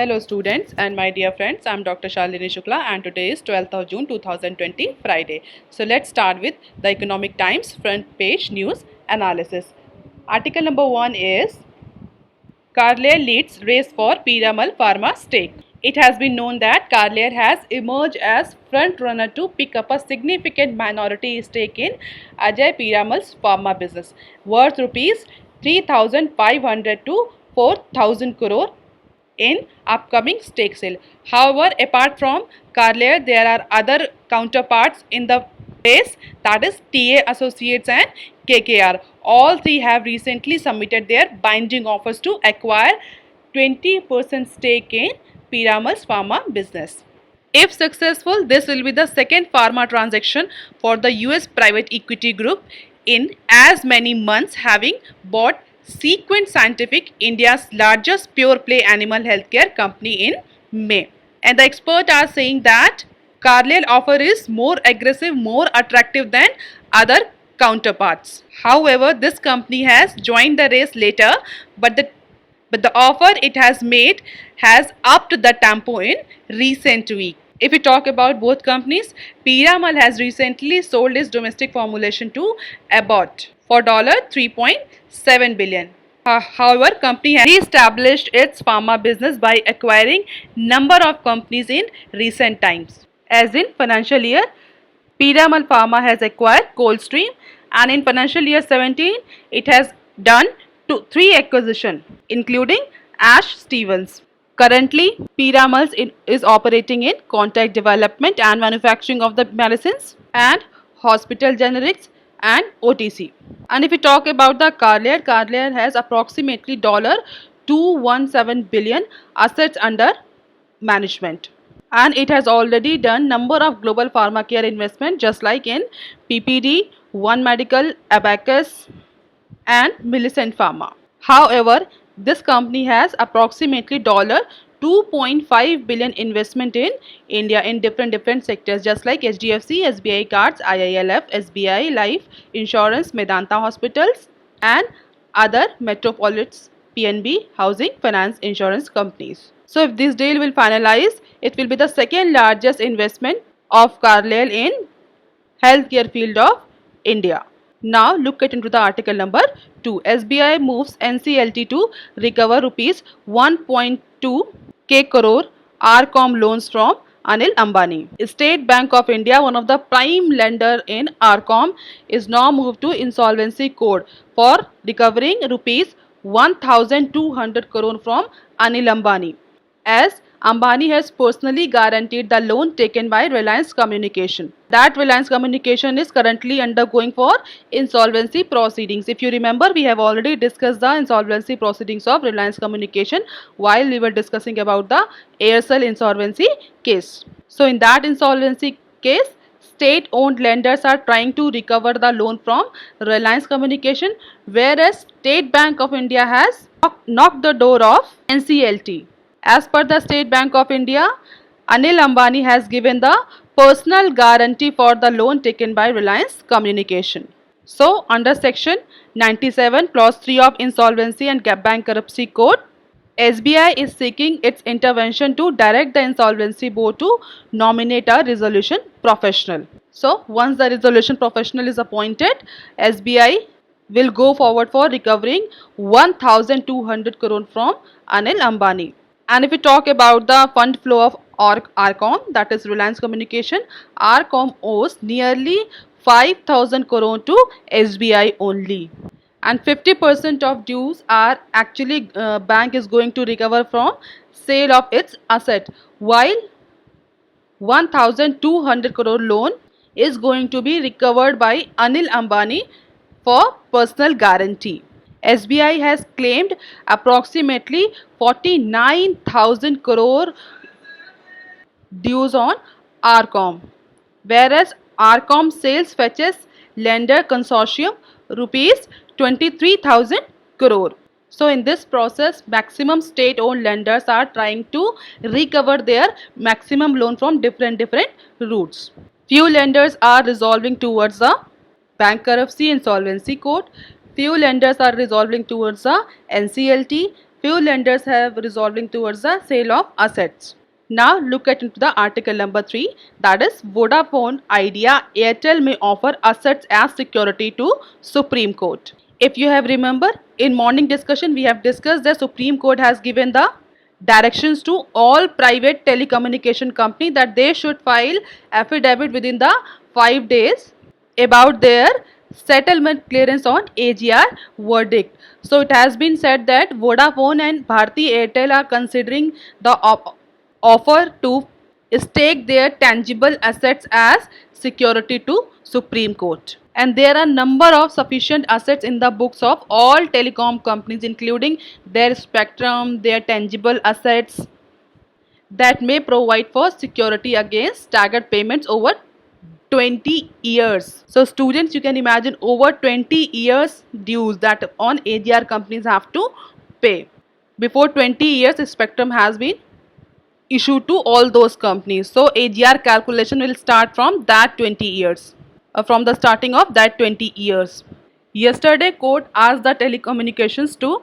Hello students and my dear friends, I am Dr. Shalini Shukla and today is 12th of June 2020 Friday. So let's start with the Economic Times front page news analysis. Article number 1 is Carlyle leads race for Piramal Pharma stake. It has been known that Carlyle has emerged as front runner to pick up a significant minority stake in Ajay Piramal's pharma business worth rupees 3,500 to 4,000 crore in upcoming stake sale. However, apart from Carlyle, there are other counterparts in the space, that is TA Associates and KKR. All three have recently submitted their binding offers to acquire 20% stake in Piramal's pharma business. If successful, this will be the second pharma transaction for the US private equity group in as many months, having bought Sequent Scientific, India's largest pure play animal healthcare company, in May. And the experts are saying that Carlyle offer is more aggressive, more attractive than other counterparts. However, this company has joined the race later, but the offer it has made has upped the tempo in recent weeks. If we talk about both companies, Piramal has recently sold its domestic formulation to Abbott for $3.7 billion. However, company has established its pharma business by acquiring number of companies in recent times. As in financial year, Piramal Pharma has acquired Coldstream, and in financial year 17, it has done three acquisitions, including Ash Stevens. Currently, Piramal is operating in contract development and manufacturing of the medicines and hospital generics and OTC. And if we talk about the Carlyle has approximately $217 billion assets under management. And it has already done number of global pharma care investment, just like in PPD, One Medical, Abacus and Millicent Pharma. However, this company has approximately $2.5 billion investment in India in different sectors, just like HDFC, SBI Cards, IILF, SBI Life Insurance, Medanta Hospitals and other metropolitan PNB housing finance insurance companies. So if this deal will finalize, it will be the second largest investment of Carlyle in healthcare field of India. Now look into the article number 2. SBI moves NCLT to recover rupees 1.2 crore RCom loans from Anil Ambani. State Bank of India, one of the prime lender in RCom, is now moved to insolvency court for recovering rupees 1,200 crore from Anil Ambani, as Ambani has personally guaranteed the loan taken by Reliance Communication. That Reliance Communication is currently undergoing for insolvency proceedings. If you remember, we have already discussed the insolvency proceedings of Reliance Communication while we were discussing about the Aircel insolvency case. So in that insolvency case, state-owned lenders are trying to recover the loan from Reliance Communication, whereas State Bank of India has knocked the door of NCLT. As per the State Bank of India, Anil Ambani has given the personal guarantee for the loan taken by Reliance Communication. So, under section 97 clause 3 of Insolvency and Bankruptcy Code, SBI is seeking its intervention to direct the insolvency board to nominate a resolution professional. So, once the resolution professional is appointed, SBI will go forward for recovering 1,200 crore from Anil Ambani. And if we talk about the fund flow of RCom, that is Reliance Communication, RCom owes nearly 5,000 crore to SBI only. And 50% of dues are actually bank is going to recover from sale of its asset, while 1,200 crore loan is going to be recovered by Anil Ambani for personal guarantee. SBI has claimed approximately 49,000 crore dues on RCom, whereas RCom sales fetches lender consortium rupees 23,000 crore. So in this process, maximum state-owned lenders are trying to recover their maximum loan from different routes. Few lenders are resolving towards the bankruptcy insolvency court. Few lenders are resolving towards the NCLT. few lenders have resolving towards the sale of assets. Now look at into the article number 3, that is Vodafone Idea Airtel may offer assets as security to Supreme Court. If you have remember, in morning discussion we have discussed that Supreme Court has given the directions to all private telecommunication company that they should file affidavit within the 5 days about their settlement clearance on AGR verdict. So it has been said that Vodafone and Bharti Airtel are considering the offer to stake their tangible assets as security to Supreme Court. And there are number of sufficient assets in the books of all telecom companies, including their spectrum, their tangible assets, that may provide for security against staggered payments over 20 years. So students, you can imagine over 20 years dues that on AGR companies have to pay. Before 20 years, the spectrum has been issued to all those companies. So AGR calculation will start from that 20 years, from the starting of that 20 years. Yesterday, court asked the telecommunications to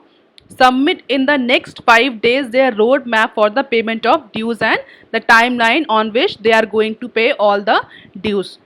submit in the next 5 days their roadmap for the payment of dues and the timeline on which they are going to pay all the dues.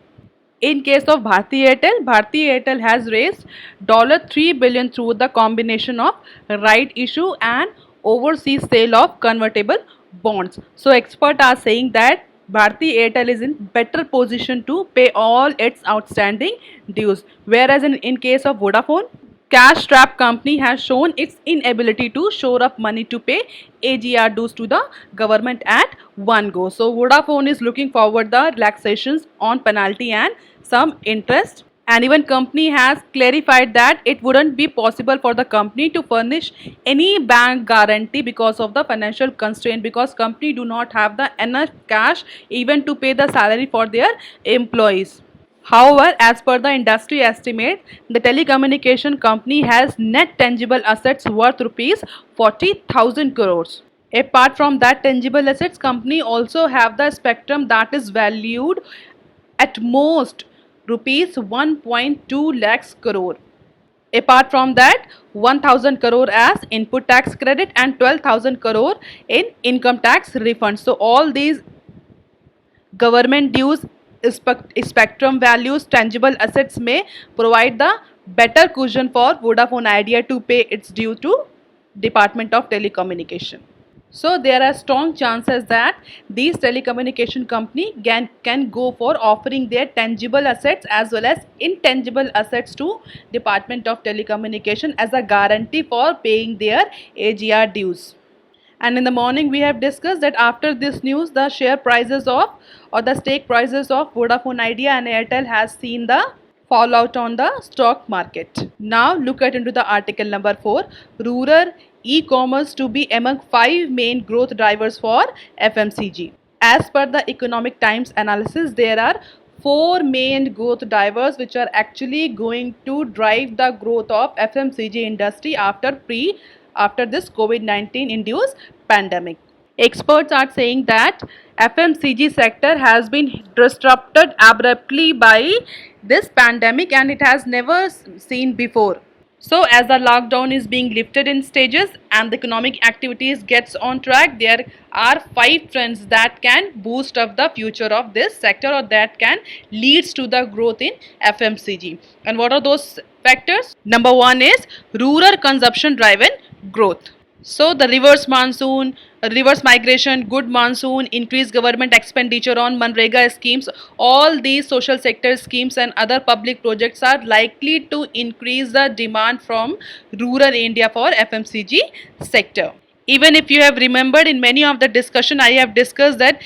In case of Bharti Airtel has raised $3 billion through the combination of right issue and overseas sale of convertible bonds. So experts are saying that Bharti Airtel is in better position to pay all its outstanding dues, whereas in case of Vodafone, cash trap company has shown its inability to shore up money to pay AGR dues to the government at one go. So Vodafone is looking forward the relaxations on penalty and some interest, and even company has clarified that it wouldn't be possible for the company to furnish any bank guarantee because of the financial constraint, because company do not have the enough cash even to pay the salary for their employees. However, as per the industry estimate, the telecommunication company has net tangible assets worth rupees 40,000 crores. Apart from that tangible assets, company also have the spectrum that is valued at most rupees 1.2 lakhs crore. Apart from that, 1000 crore as input tax credit and 12,000 crore in income tax refund. So all these government dues, spectrum values, tangible assets may provide the better cushion for Vodafone Idea to pay its due to Department of Telecommunication. So there are strong chances that these telecommunication company can go for offering their tangible assets as well as intangible assets to Department of Telecommunication as a guarantee for paying their AGR dues. And in the morning we have discussed that after this news, the share prices of or the stake prices of Vodafone Idea and Airtel has seen the fallout on the stock market. Now look at into the article number 4, rural e-commerce to be among 5 main growth drivers for FMCG. As per the Economic Times analysis, there are 4 main growth drivers which are actually going to drive the growth of FMCG industry after this COVID-19 induced pandemic. Experts are saying that FMCG sector has been disrupted abruptly by this pandemic and it has never seen before. So as the lockdown is being lifted in stages and the economic activities gets on track, there are 5 trends that can boost up the future of this sector or that can leads to the growth in FMCG. And what are those factors? Number 1 is rural consumption driven growth. So the reverse monsoon, reverse migration, good monsoon, increased government expenditure on Manrega schemes, all these social sector schemes and other public projects are likely to increase the demand from rural India for FMCG sector. Even if you have remembered in many of the discussion, I have discussed that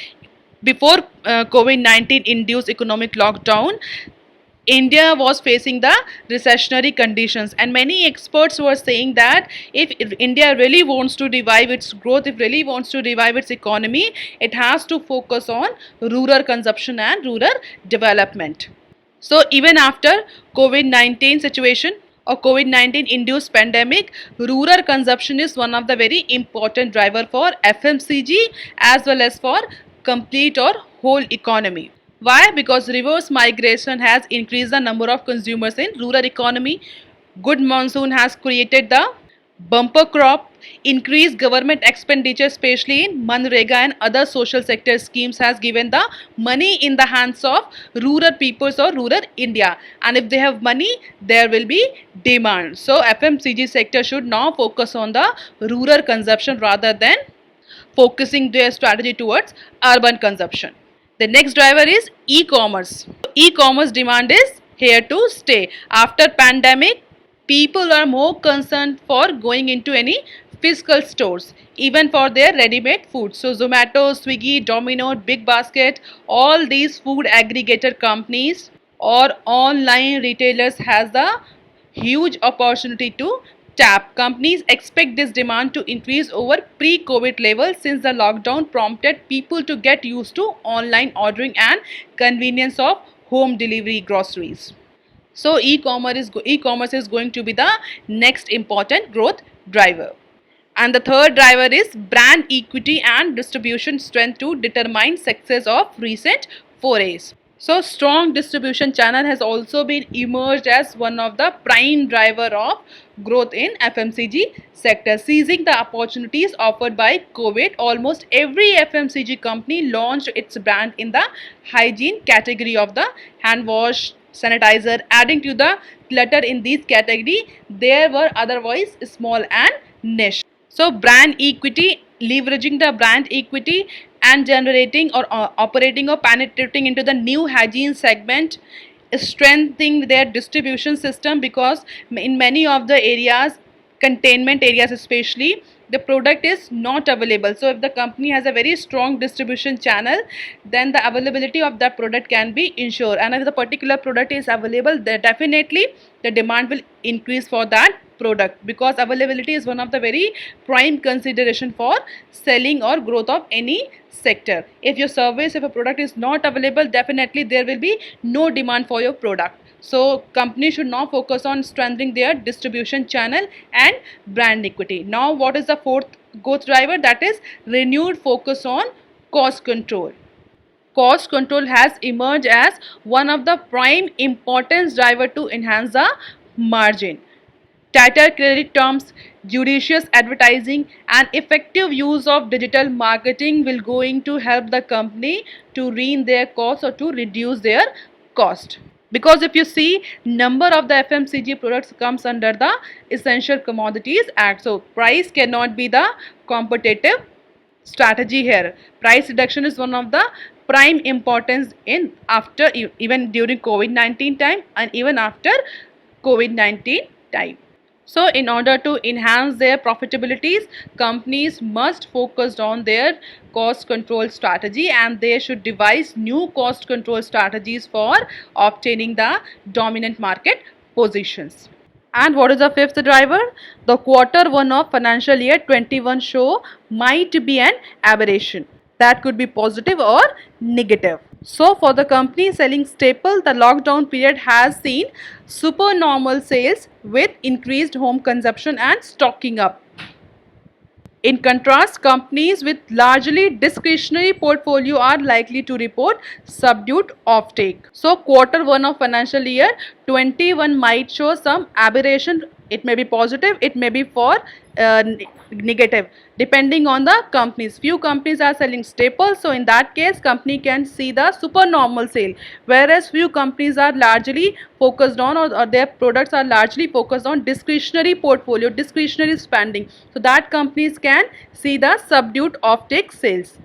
before COVID-19 induced economic lockdown, India was facing the recessionary conditions, and many experts were saying that if India really wants to revive its growth, if really wants to revive its economy, it has to focus on rural consumption and rural development. So even after COVID-19 situation or COVID-19 induced pandemic, rural consumption is one of the very important driver for FMCG as well as for complete or whole economy. Why? Because reverse migration has increased the number of consumers in rural economy. Good monsoon has created the bumper crop increased government expenditure, especially in Manrega and other social sector schemes, has given the money in the hands of rural peoples or rural India. And if they have money, there will be demand. So FMCG sector should now focus on the rural consumption rather than focusing their strategy towards urban consumption. The next driver is e-commerce. E-commerce demand is here to stay. After pandemic, people are more concerned for going into any physical stores, even for their ready-made food. So Zomato, Swiggy, Domino, Big Basket, all these food aggregator companies or online retailers has the huge opportunity to tap. Companies expect this demand to increase over pre-COVID levels since the lockdown prompted people to get used to online ordering and convenience of home delivery groceries. So e-commerce is going to be the next important growth driver. And the third driver is brand equity and distribution strength to determine success of recent forays. So strong distribution channel has also been emerged as one of the prime driver of growth in FMCG sector. Seizing the opportunities offered by COVID, almost every FMCG company launched its brand in the hygiene category of the hand wash, sanitizer, adding to the clutter in these category. There were otherwise small and niche. So brand equity, leveraging the brand equity and generating or operating or penetrating into the new hygiene segment, strengthening their distribution system, because in many of the areas, containment areas especially, the product is not available. So if the company has a very strong distribution channel, then the availability of that product can be ensured, and if the particular product is available, then definitely the demand will increase for that product, because availability is one of the very prime consideration for selling or growth of any sector. If your service, if a product is not available, definitely there will be no demand for your product. So companies should now focus on strengthening their distribution channel and brand equity. Now what is the fourth growth driver? That is renewed focus on cost control. Cost control has emerged as one of the prime importance driver to enhance the margin. Tighter credit terms, judicious advertising and effective use of digital marketing will going to help the company to rein their costs or to reduce their cost. Because if you see, number of the FMCG products comes under the Essential Commodities Act. So price cannot be the competitive strategy here. Price reduction is one of the prime importance in after even during COVID-19 time and even after COVID-19 time. So in order to enhance their profitabilities, companies must focus on their cost control strategy, and they should devise new cost control strategies for obtaining the dominant market positions. And what is the fifth driver? The quarter one of financial year 21 show might be an aberration. That could be positive or negative. So for the company selling staple, the lockdown period has seen supernormal sales with increased home consumption and stocking up. In contrast, companies with largely discretionary portfolio are likely to report subdued offtake. So quarter one of financial year 21 might show some aberration. It may be positive, it may be for negative, depending on the companies. Few companies are selling staples, so in that case company can see the supernormal sale, whereas few companies are largely focused on or their products are largely focused on discretionary portfolio, discretionary spending, so that companies can see the subdued offtake sales.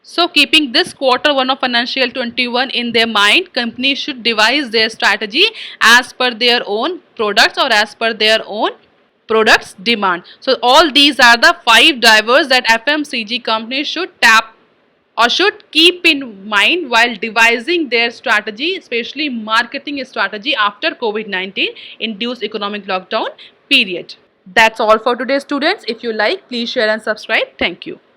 So keeping this quarter one of financial 21 in their mind, companies should devise their strategy as per their own products or as per their own products demand. So all these are the 5 drivers that FMCG companies should tap or should keep in mind while devising their strategy, especially marketing strategy after COVID-19 induced economic lockdown period. That's all for today, students. If you like, please share and subscribe. Thank you.